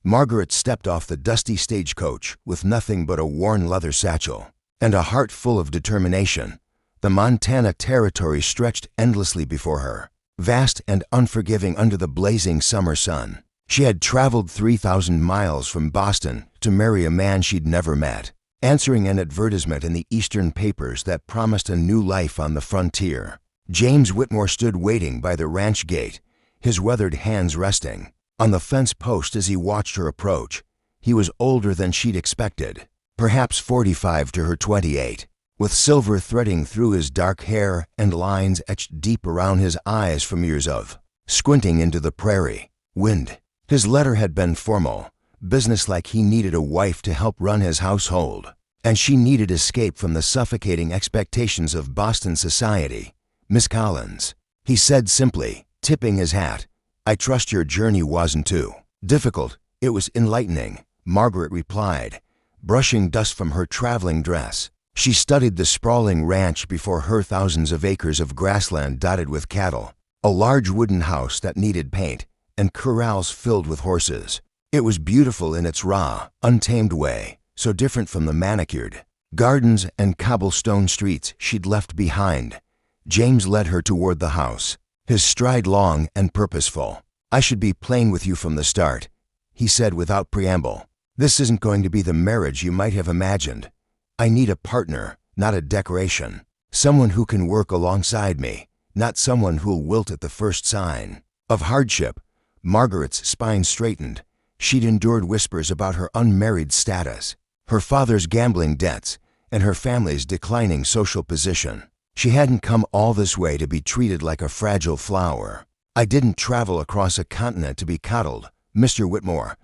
Margaret stepped off the dusty stagecoach with nothing but a worn leather satchel and a heart full of determination. The Montana Territory stretched endlessly before her, vast and unforgiving under the blazing summer sun. She had traveled 3,000 miles from Boston to marry a man she'd never met, answering an advertisement in the Eastern papers that promised a new life on the frontier. James Whitmore stood waiting by the ranch gate, his weathered hands resting on the fence post as he watched her approach. He was older than she'd expected, perhaps 45 to her 28, with silver threading through his dark hair and lines etched deep around his eyes from years of squinting into the prairie wind. His letter had been formal, businesslike. He needed a wife to help run his household, and she needed escape from the suffocating expectations of Boston society. "Miss Collins," he said simply, tipping his hat. "I trust your journey wasn't too difficult." "It was enlightening," Margaret replied, brushing dust from her traveling dress. She studied the sprawling ranch before her, thousands of acres of grassland dotted with cattle, a large wooden house that needed paint, and corrals filled with horses. It was beautiful in its raw, untamed way, so different from the manicured gardens and cobblestone streets she'd left behind. James led her toward the house, his stride long and purposeful. "I should be plain with you from the start," he said without preamble. "This isn't going to be the marriage you might have imagined. I need a partner, not a decoration. Someone who can work alongside me, not someone who'll wilt at the first sign of hardship." Margaret's spine straightened. She'd endured whispers about her unmarried status, her father's gambling debts, and her family's declining social position. She hadn't come all this way to be treated like a fragile flower. "I didn't travel across a continent to be coddled, Mr. Whitmore.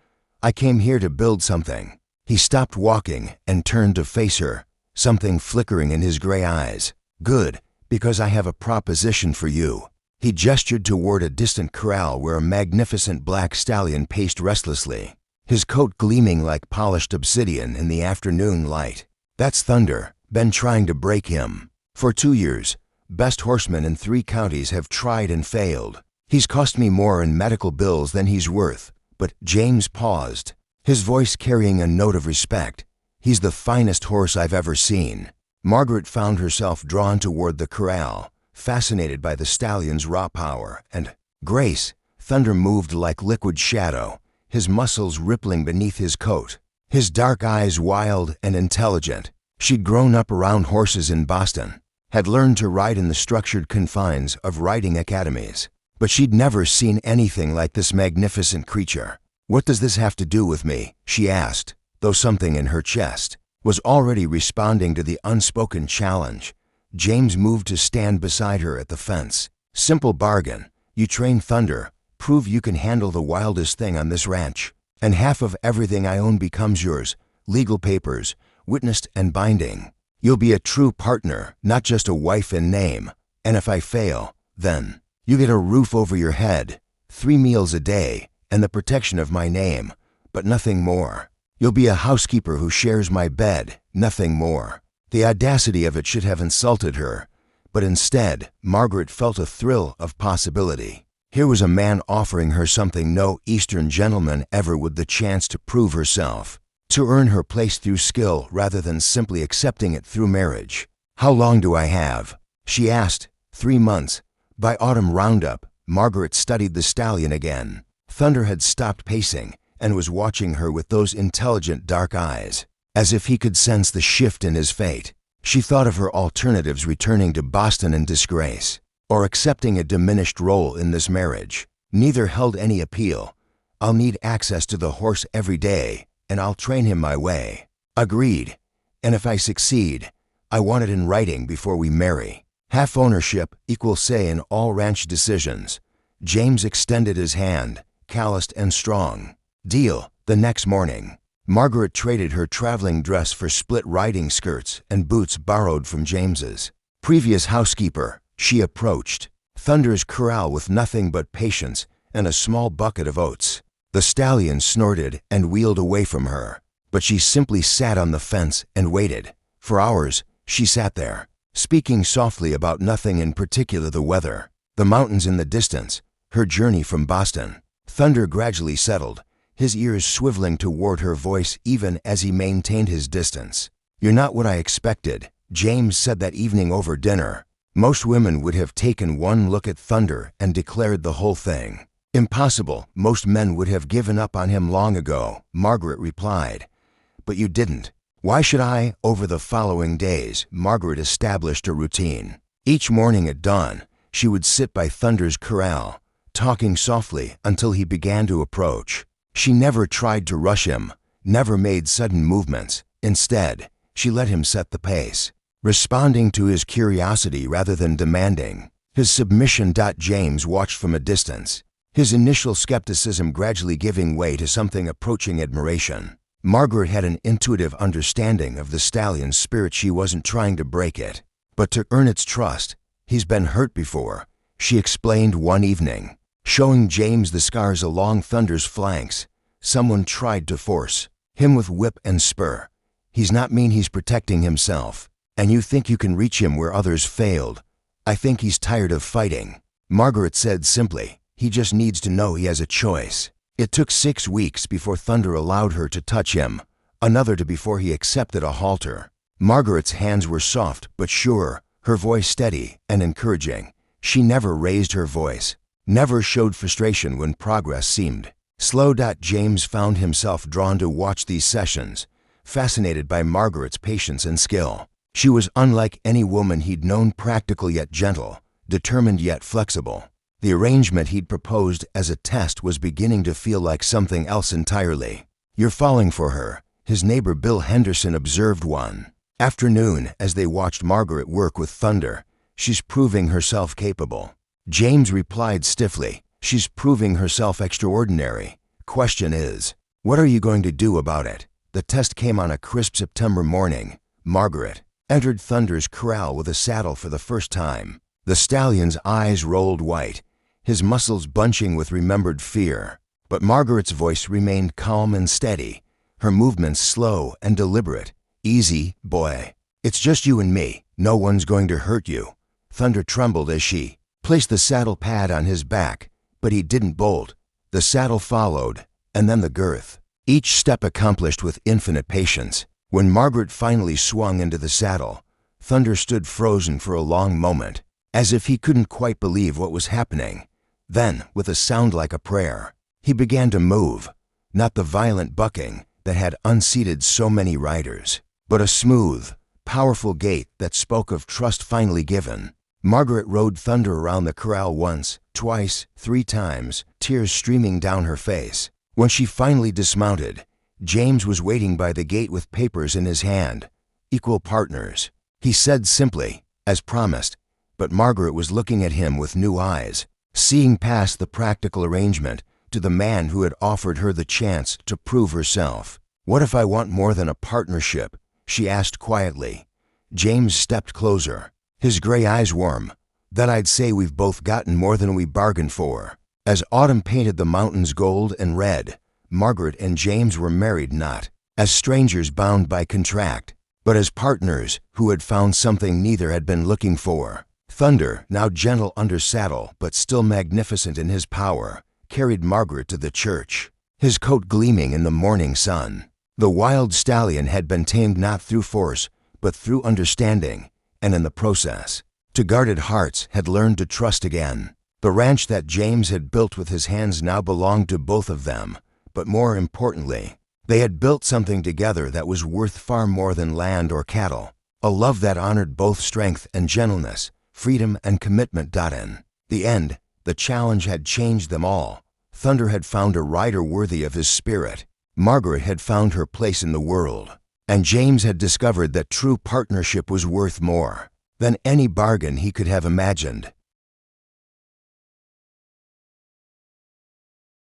I came here to build something." He stopped walking and turned to face her, something flickering in his gray eyes. "Good, because I have a proposition for you." He gestured toward a distant corral where a magnificent black stallion paced restlessly, his coat gleaming like polished obsidian in the afternoon light. "That's Thunder. Been trying to break him for 2 years. Best horsemen in 3 counties have tried and failed. He's cost me more in medical bills than he's worth." But James paused, his voice carrying a note of respect. "He's the finest horse I've ever seen." Margaret found herself drawn toward the corral, fascinated by the stallion's raw power and grace. Thunder moved like liquid shadow, his muscles rippling beneath his coat, his dark eyes wild and intelligent. She'd grown up around horses in Boston, had learned to ride in the structured confines of riding academies, but she'd never seen anything like this magnificent creature. "What does this have to do with me?" she asked, though something in her chest was already responding to the unspoken challenge. James moved to stand beside her at the fence. "Simple bargain. You train Thunder, prove you can handle the wildest thing on this ranch, and half of everything I own becomes yours. Legal papers, witnessed and binding. You'll be a true partner, not just a wife in name. And if I fail, then you get a roof over your head, 3 meals a day, and the protection of my name, but nothing more. You'll be a housekeeper who shares my bed, nothing more." The audacity of it should have insulted her, but instead, Margaret felt a thrill of possibility. Here was a man offering her something no Eastern gentleman ever would: the chance to prove herself, to earn her place through skill rather than simply accepting it through marriage. "How long do I have?" she asked. 3 months. By autumn roundup, Margaret studied the stallion again. Thunder had stopped pacing and was watching her with those intelligent dark eyes, as if he could sense the shift in his fate. She thought of her alternatives: returning to Boston in disgrace, or accepting a diminished role in this marriage. Neither held any appeal. "I'll need access to the horse every day, and I'll train him my way." "Agreed. And if I succeed, I want it in writing before we marry. Half ownership, equal say in all ranch decisions." James extended his hand, calloused and strong. "Deal." The next morning, Margaret traded her traveling dress for split riding skirts and boots borrowed from James's previous housekeeper. She approached Thunder's corral with nothing but patience and a small bucket of oats. The stallion snorted and wheeled away from her, but she simply sat on the fence and waited. For hours, she sat there, speaking softly about nothing in particular: the weather, the mountains in the distance, her journey from Boston. Thunder gradually settled, his ears swiveling toward her voice even as he maintained his distance. "You're not what I expected," James said that evening over dinner. Most women would have taken one look at Thunder and declared the whole thing impossible. Most men would have given up on him long ago, Margaret replied. "But you didn't." "Why should I?" Over the following days, Margaret established a routine. Each morning at dawn, she would sit by Thunder's corral, talking softly until he began to approach. She never tried to rush him, never made sudden movements. Instead, she let him set the pace, responding to his curiosity rather than demanding his submission. James watched from a distance, his initial skepticism gradually giving way to something approaching admiration. Margaret had an intuitive understanding of the stallion's spirit. She wasn't trying to break it, but to earn its trust. "He's been hurt before," she explained one evening, showing James the scars along Thunder's flanks. "Someone tried to force him with whip and spur. He's not mean, he's protecting himself. And you think you can reach him where others failed. I think he's tired of fighting." Margaret said simply, "He just needs to know he has a choice." It took 6 weeks before Thunder allowed her to touch him, another to before he accepted a halter. Margaret's hands were soft but sure, her voice steady and encouraging. She never raised her voice, never showed frustration when progress seemed slow. James found himself drawn to watch these sessions, fascinated by Margaret's patience and skill. She was unlike any woman he'd known, practical yet gentle, determined yet flexible. The arrangement he'd proposed as a test was beginning to feel like something else entirely. "You're falling for her," his neighbor Bill Henderson observed one afternoon as they watched Margaret work with Thunder. "She's proving herself capable." James replied stiffly, "She's proving herself extraordinary. Question is, what are you going to do about it?" The test came on a crisp September morning. Margaret entered Thunder's corral with a saddle for the first time. The stallion's eyes rolled white, his muscles bunching with remembered fear. But Margaret's voice remained calm and steady, her movements slow and deliberate. "Easy, boy. It's just you and me. No one's going to hurt you." Thunder trembled as she placed the saddle pad on his back, but he didn't bolt. The saddle followed, and then the girth, each step accomplished with infinite patience. When Margaret finally swung into the saddle, Thunder stood frozen for a long moment, as if he couldn't quite believe what was happening. Then, with a sound like a prayer, he began to move, not the violent bucking that had unseated so many riders, but a smooth, powerful gait that spoke of trust finally given. Margaret rode Thunder around the corral once, twice, 3 times, tears streaming down her face. When she finally dismounted, James was waiting by the gate with papers in his hand. "Equal partners," he said simply, as promised, but Margaret was looking at him with new eyes, seeing past the practical arrangement to the man who had offered her the chance to prove herself. "What if I want more than a partnership?" she asked quietly. James stepped closer, his gray eyes warm. "Then I'd say we've both gotten more than we bargained for." As autumn painted the mountains gold and red, Margaret and James were married not as strangers bound by contract, but as partners who had found something neither had been looking for. Thunder, now gentle under saddle but still magnificent in his power, carried Margaret to the church, his coat gleaming in the morning sun. The wild stallion had been tamed not through force, but through understanding, and in the process, to guarded hearts had learned to trust again. The ranch that James had built with his hands now belonged to both of them, but more importantly, they had built something together that was worth far more than land or cattle, a love that honored both strength and gentleness, freedom and commitment. In the end, the challenge had changed them all. Thunder had found a rider worthy of his spirit. Margaret had found her place in the world. And James had discovered that true partnership was worth more than any bargain he could have imagined.